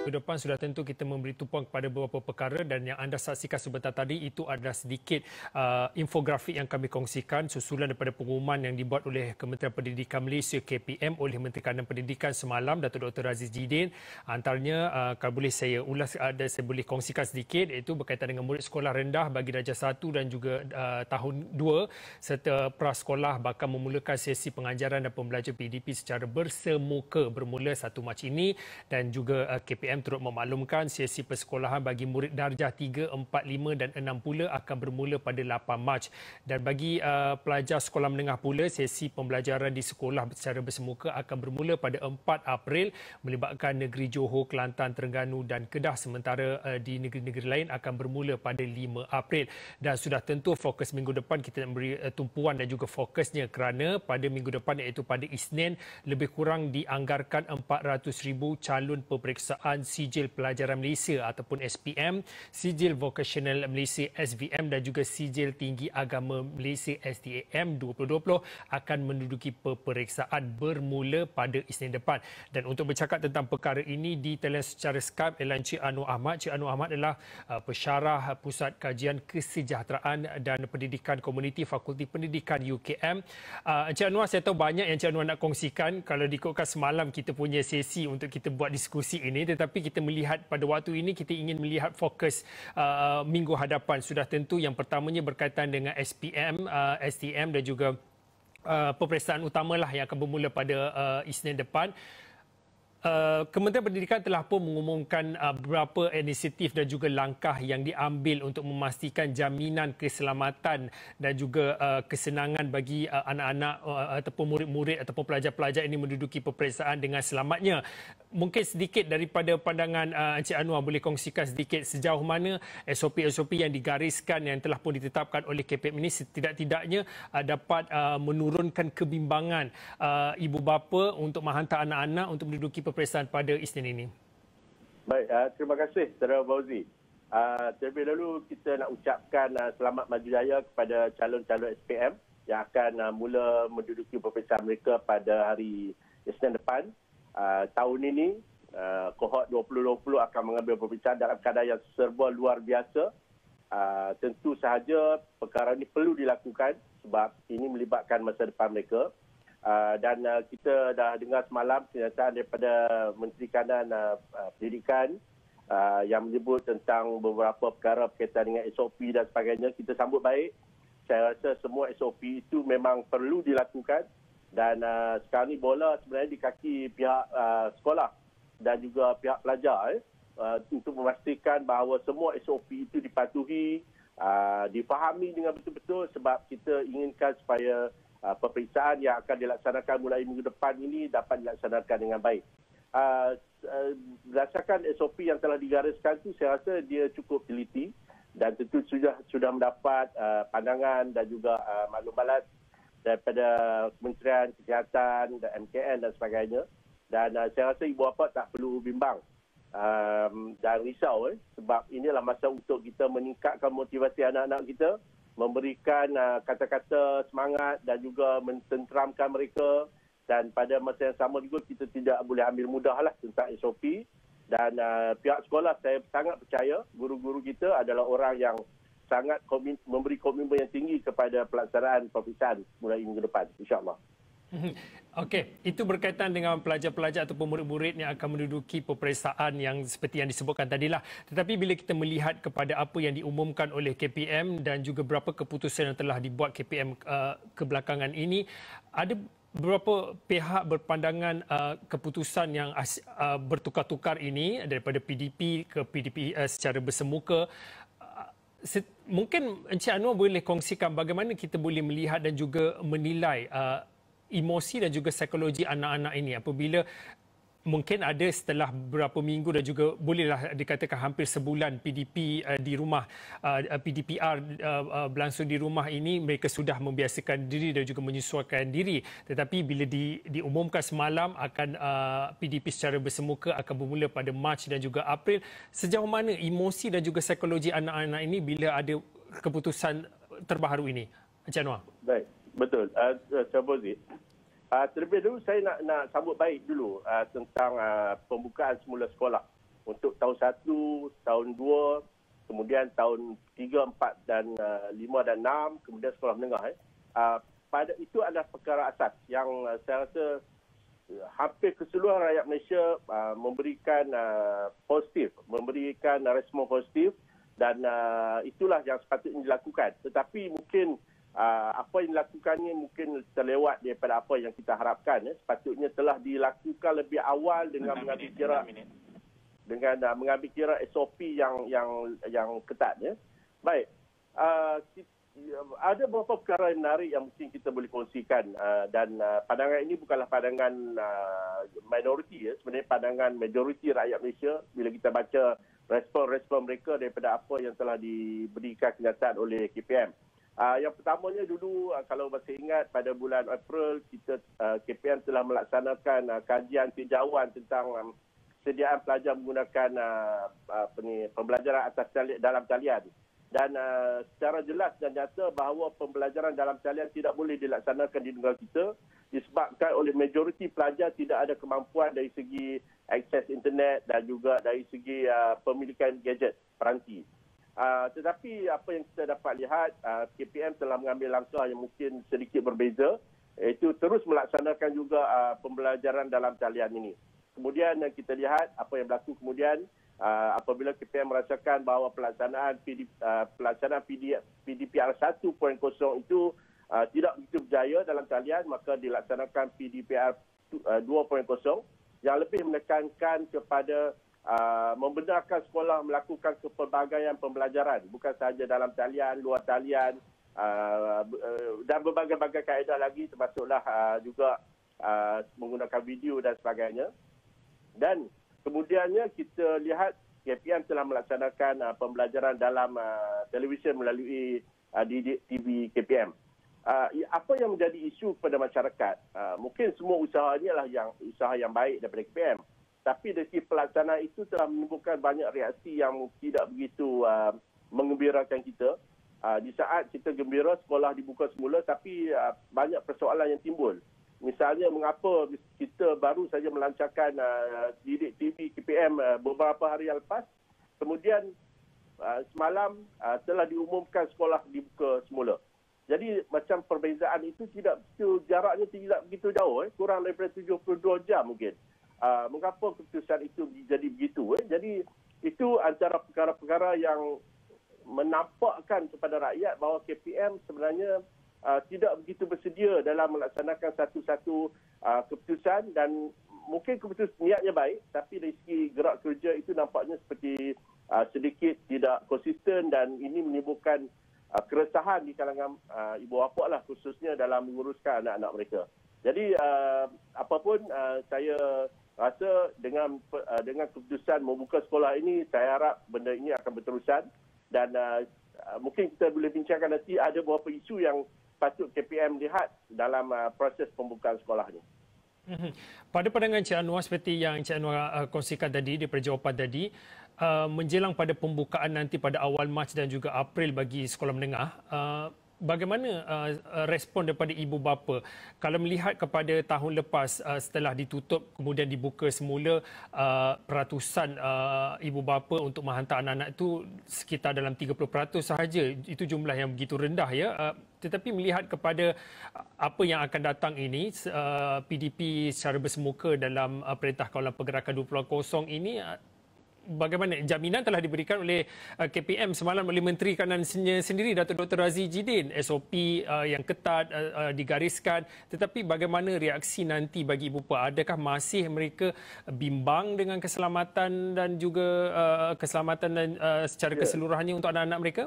Minggu depan sudah tentu kita memberi tumpuan kepada beberapa perkara dan yang anda saksikan sebentar tadi itu adalah sedikit infografik yang kami kongsikan susulan daripada pengumuman yang dibuat oleh Kementerian Pendidikan Malaysia KPM oleh Menteri Kanan Pendidikan semalam, Datuk Dr. Aziz Jidin. Antaranya kalau boleh saya ulas dan saya boleh kongsikan sedikit, iaitu berkaitan dengan murid sekolah rendah bagi darjah 1 dan juga tahun 2 serta prasekolah bakal memulakan sesi pengajaran dan pembelajaran PDP secara bersemuka bermula 1 Mac ini, dan juga KPM turut memaklumkan sesi persekolahan bagi murid darjah 3, 4, 5 dan 6 pula akan bermula pada 8 Mac. Dan bagi pelajar sekolah menengah pula, sesi pembelajaran di sekolah secara bersemuka akan bermula pada 4 April melibatkan negeri Johor, Kelantan, Terengganu dan Kedah, sementara di negeri-negeri lain akan bermula pada 5 April. Dan sudah tentu fokus minggu depan kita nak beri tumpuan dan juga fokusnya kerana pada minggu depan iaitu pada Isnin lebih kurang dianggarkan 400,000 calon peperiksaan sijil pelajaran Malaysia ataupun SPM, sijil vocational Malaysia SVM dan juga sijil tinggi agama Malaysia STAM 2020 akan menduduki peperiksaan bermula pada Isnin depan. Dan untuk bercakap tentang perkara ini di talian secara Skype ialah Encik Anwar Ahmad. Encik Anwar Ahmad adalah pensyarah Pusat Kajian Kesejahteraan dan Pendidikan Komuniti Fakulti Pendidikan UKM. Encik Anwar, saya tahu banyak yang Encik Anwar nak kongsikan. Kalau diikutkan semalam kita punya sesi untuk kita buat diskusi ini, tetapi kita melihat pada waktu ini kita ingin melihat fokus minggu hadapan. Sudah tentu yang pertamanya berkaitan dengan SPM, STM dan juga peperiksaan utamalah yang akan bermula pada Isnin depan. Kementerian Pendidikan telah pun mengumumkan beberapa inisiatif dan juga langkah yang diambil untuk memastikan jaminan keselamatan dan juga kesenangan bagi anak-anak ataupun murid-murid ataupun pelajar-pelajar ini menduduki peperiksaan dengan selamatnya. Mungkin sedikit daripada pandangan Encik Anwar boleh kongsikan sedikit sejauh mana SOP-SOP yang digariskan yang telah pun ditetapkan oleh KPM ini setidak-tidaknya dapat menurunkan kebimbangan ibu bapa untuk menghantar anak-anak untuk menduduki peperiksaan pada Isnin ini. Baik, terima kasih Saudara Fauzi. Terlebih dahulu kita nak ucapkan selamat maju jaya kepada calon-calon SPM yang akan mula menduduki peperiksaan mereka pada hari Isnin depan. Tahun ini, kohort 2020 akan mengambil peperiksaan dalam keadaan yang serba luar biasa. Tentu sahaja perkara ini perlu dilakukan sebab ini melibatkan masa depan mereka. Dan kita dah dengar semalam kenyataan daripada Menteri Kanan Pendidikan yang menyebut tentang beberapa perkara berkaitan dengan SOP dan sebagainya. Kita sambut baik. Saya rasa semua SOP itu memang perlu dilakukan dan sekarang ni bola sebenarnya di kaki pihak sekolah dan juga pihak pelajar untuk memastikan bahawa semua SOP itu dipatuhi, difahami dengan betul-betul sebab kita inginkan supaya peperiksaan yang akan dilaksanakan mulai minggu depan ini dapat dilaksanakan dengan baik. Berdasarkan SOP yang telah digariskan itu, saya rasa dia cukup teliti dan tentu sudah mendapat pandangan dan juga maklum balas daripada Kementerian Kesihatan dan MKN dan sebagainya. Dan saya rasa ibu bapa tak perlu bimbang dan risau sebab inilah masa untuk kita meningkatkan motivasi anak-anak kita, memberikan kata-kata semangat dan juga mententeramkan mereka, dan pada masa yang sama juga kita tidak boleh ambil mudahlah tentang SOP. Dan pihak sekolah saya sangat percaya guru-guru kita adalah orang yang sangat memberi komitmen yang tinggi kepada pelaksanaan peperiksaan mulai minggu depan, insya-Allah. Okey, itu berkaitan dengan pelajar-pelajar ataupun murid-murid yang akan menduduki peperiksaan yang seperti yang disebutkan tadilah. Tetapi bila kita melihat kepada apa yang diumumkan oleh KPM dan juga beberapa keputusan yang telah dibuat KPM kebelakangan ini, ada beberapa pihak berpandangan keputusan yang bertukar-tukar ini daripada PDP ke PDP secara bersemuka. Mungkin Encik Anwar boleh kongsikan bagaimana kita boleh melihat dan juga menilai emosi dan juga psikologi anak-anak ini apabila mungkin ada setelah beberapa minggu dan juga bolehlah dikatakan hampir sebulan PDP di rumah, PDPR berlangsung di rumah ini, mereka sudah membiasakan diri dan juga menyesuaikan diri. Tetapi bila diumumkan semalam akan PDP secara bersemuka akan bermula pada Mac dan juga April, sejauh mana emosi dan juga psikologi anak-anak ini bila ada keputusan terbaru ini, Encik Anwar? Baik, betul. Sabozi. Terlebih dahulu saya nak sambut baik dulu tentang pembukaan semula sekolah. untuk tahun 1, tahun 2, kemudian tahun 3, 4 dan 5 dan 6, kemudian sekolah menengah. Pada itu adalah perkara asas yang saya rasa hampir keseluruhan rakyat Malaysia memberikan positif, memberikan respon positif dan itulah yang sepatutnya dilakukan. Tetapi mungkin apa yang dilakukannya mungkin terlewat daripada apa yang kita harapkan. Sepatutnya telah dilakukan lebih awal dengan mengambil kira SOP yang ketat. Baik. Ada beberapa perkara yang menarik yang mungkin kita boleh kongsikan dan pandangan ini bukanlah pandangan minoriti, sebenarnya pandangan majoriti rakyat Malaysia bila kita baca respon-respon mereka daripada apa yang telah diberikan kenyataan oleh KPM. Yang pertamanya dulu, kalau masih ingat pada bulan April, KPM telah melaksanakan kajian tinjauan tentang kesediaan pelajar menggunakan pembelajaran atas dalam talian. Dan secara jelas dan nyata bahawa pembelajaran dalam talian tidak boleh dilaksanakan di negara kita disebabkan oleh majoriti pelajar tidak ada kemampuan dari segi akses internet dan juga dari segi pemilikan gadget peranti. Tetapi apa yang kita dapat lihat, KPM telah mengambil langkah yang mungkin sedikit berbeza, iaitu terus melaksanakan juga pembelajaran dalam talian ini. Kemudian kita lihat apa yang berlaku kemudian apabila KPM merasakan bahawa pelaksanaan PDPR 1.0 itu tidak begitu berjaya dalam talian, maka dilaksanakan PDPR 2.0 yang lebih menekankan kepada membenarkan sekolah melakukan kepelbagaian pembelajaran, bukan sahaja dalam talian, luar talian dan berbagai-bagai kaedah lagi, termasuklah juga menggunakan video dan sebagainya. Dan kemudiannya kita lihat KPM telah melaksanakan pembelajaran dalam televisyen melalui TV KPM. Apa yang menjadi isu kepada masyarakat? Mungkin semua usaha ini adalah usaha yang baik daripada KPM. Tapi dari segi pelaksanaan itu telah menimbulkan banyak reaksi yang tidak begitu mengembirakan kita. Di saat kita gembira sekolah dibuka semula, tapi banyak persoalan yang timbul. Misalnya mengapa kita baru saja melancarkan didik TV KPM beberapa hari yang lepas, kemudian semalam telah diumumkan sekolah dibuka semula. Jadi macam perbezaan itu jaraknya tidak begitu jauh, kurang daripada 72 jam mungkin. Mengapa keputusan itu jadi begitu? Jadi itu antara perkara-perkara yang menampakkan kepada rakyat bahawa KPM sebenarnya tidak begitu bersedia dalam melaksanakan satu-satu keputusan, dan mungkin keputusan niatnya baik, tapi dari segi gerak kerja itu nampaknya seperti sedikit tidak konsisten, dan ini menimbulkan keresahan di kalangan ibu bapa lah, khususnya dalam menguruskan anak-anak mereka. Jadi apapun saya rasa dengan keputusan membuka sekolah ini, saya harap benda ini akan berterusan, dan mungkin kita boleh bincangkan nanti ada beberapa isu yang patut KPM lihat dalam proses pembukaan sekolah ini. Pada pandangan Cik Anwar, seperti yang Cik Anwar kongsikan tadi di perjawapan tadi, menjelang pada pembukaan nanti pada awal Mac dan juga April bagi sekolah menengah, bagaimana respon daripada ibu bapa kalau melihat kepada tahun lepas setelah ditutup kemudian dibuka semula, peratusan ibu bapa untuk menghantar anak-anak itu sekitar dalam 30% sahaja. Itu jumlah yang begitu rendah ya. Tetapi melihat kepada apa yang akan datang ini, PDP secara bersemuka dalam Perintah Kawalan Pergerakan 20.0 ini, bagaimana jaminan telah diberikan oleh KPM semalam oleh Menteri Kanannya sendiri, Datuk Dr. Razi Jidin, SOP yang ketat digariskan, tetapi bagaimana reaksi nanti bagi ibu bapa? Adakah masih mereka bimbang dengan keselamatan dan juga keselamatan dan secara keseluruhannya untuk anak-anak mereka?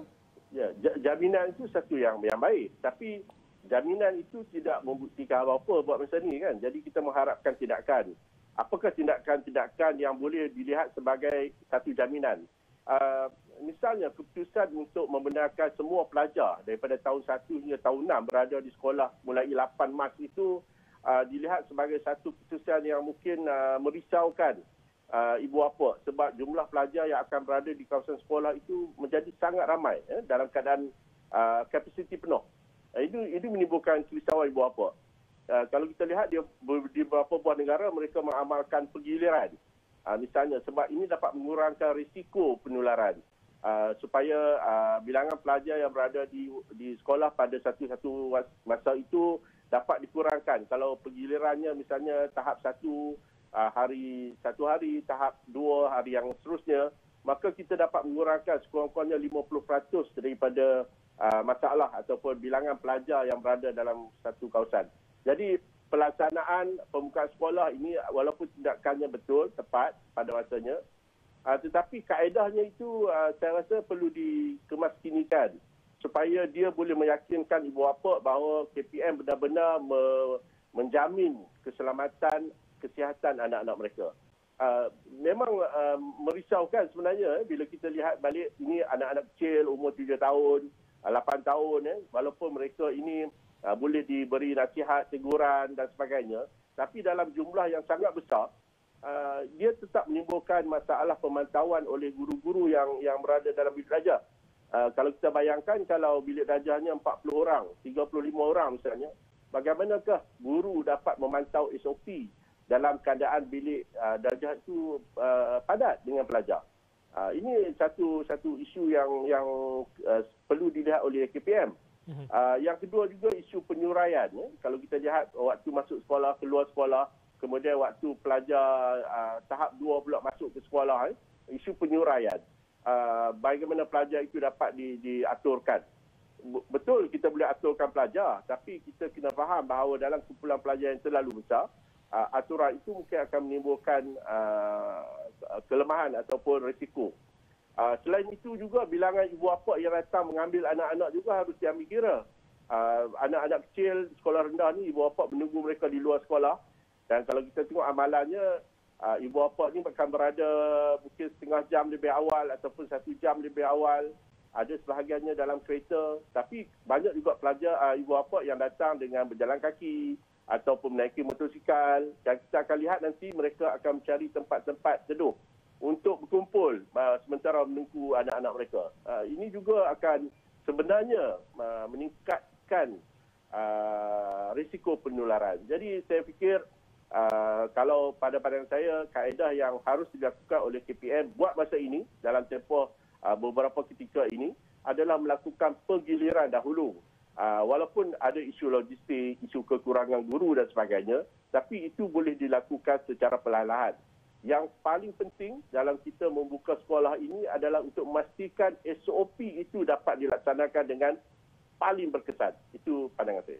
Ya, jaminan itu satu yang baik, tapi jaminan itu tidak membuktikan apa-apa buat masa ni kan. Jadi kita mengharapkan tindakan. Apakah tindakan-tindakan yang boleh dilihat sebagai satu jaminan? Misalnya keputusan untuk membenarkan semua pelajar daripada tahun 1 hingga tahun 6 berada di sekolah mulai 8 Mac itu dilihat sebagai satu keputusan yang mungkin merisaukan ibu bapa, sebab jumlah pelajar yang akan berada di kawasan sekolah itu menjadi sangat ramai dalam keadaan kapasiti penuh. Ini menimbulkan kerisauan ibu bapa. Kalau kita lihat di beberapa buah negara, mereka mengamalkan penggiliran. Misalnya sebab ini dapat mengurangkan risiko penularan. Supaya bilangan pelajar yang berada di sekolah pada satu masa itu dapat dikurangkan. Kalau penggilirannya misalnya tahap satu hari, tahap 2 hari yang seterusnya, maka kita dapat mengurangkan sekurang-kurangnya 50% daripada masalah ataupun bilangan pelajar yang berada dalam satu kawasan. Jadi pelaksanaan pembukaan sekolah ini walaupun tindakannya betul, tepat pada masanya, tetapi kaedahnya itu saya rasa perlu dikemaskinikan supaya dia boleh meyakinkan ibu bapa bahawa KPM benar-benar menjamin keselamatan, kesihatan anak-anak mereka. Memang merisaukan sebenarnya bila kita lihat balik ini anak-anak kecil umur 7 tahun, 8 tahun, walaupun mereka ini boleh diberi nasihat, teguran dan sebagainya, tapi dalam jumlah yang sangat besar, dia tetap menimbulkan masalah pemantauan oleh guru-guru yang berada dalam bilik darjah. Kalau kita bayangkan kalau bilik darjahnya 40 orang, 35 orang misalnya, bagaimanakah guru dapat memantau SOP dalam keadaan bilik darjah itu padat dengan pelajar? Ini satu isu yang perlu dilihat oleh KPM. Yang kedua juga isu penyuraian. Kalau kita lihat waktu masuk sekolah, keluar sekolah, kemudian waktu pelajar tahap 2 pula masuk ke sekolah, isu penyuraian. Bagaimana pelajar itu dapat diaturkan. Betul kita boleh aturkan pelajar, tapi kita kena faham bahawa dalam kumpulan pelajar yang terlalu besar, aturan itu mungkin akan menimbulkan kelemahan ataupun risiko. Selain itu juga bilangan ibu bapa yang datang mengambil anak-anak juga harus diambil kira. Anak-anak kecil sekolah rendah ni ibu bapa menunggu mereka di luar sekolah. Dan kalau kita tengok amalannya, ibu bapa ni akan berada mungkin setengah jam lebih awal ataupun 1 jam lebih awal. Ada sebahagiannya dalam kereta. Tapi banyak juga pelajar ibu bapa yang datang dengan berjalan kaki ataupun menaiki motosikal. Dan kita akan lihat nanti mereka akan mencari tempat-tempat teduh untuk berkumpul sementara menunggu anak-anak mereka. Ini juga akan sebenarnya meningkatkan risiko penularan. Jadi saya fikir kalau pada pandangan saya, kaedah yang harus dilakukan oleh KPM buat masa ini dalam tempoh beberapa ketika ini adalah melakukan penggiliran dahulu. Walaupun ada isu logistik, isu kekurangan guru dan sebagainya, tapi itu boleh dilakukan secara perlahan-lahan. Yang paling penting dalam kita membuka sekolah ini adalah untuk memastikan SOP itu dapat dilaksanakan dengan paling berkesan. Itu pandangan saya.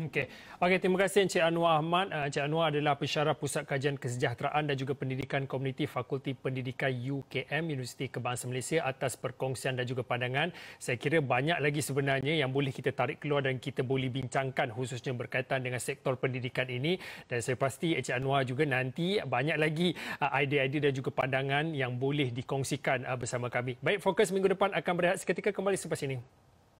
Okey, terima kasih Encik Anwar Ahmad. Encik Anwar adalah pensyarah Pusat Kajian Kesejahteraan dan juga Pendidikan Komuniti Fakulti Pendidikan UKM Universiti Kebangsaan Malaysia atas perkongsian dan juga pandangan. Saya kira banyak lagi sebenarnya yang boleh kita tarik keluar dan kita boleh bincangkan khususnya berkaitan dengan sektor pendidikan ini, dan saya pasti Encik Anwar juga nanti banyak lagi idea-idea dan juga pandangan yang boleh dikongsikan bersama kami. Baik, Fokus minggu depan akan berehat seketika, kembali selepas ini.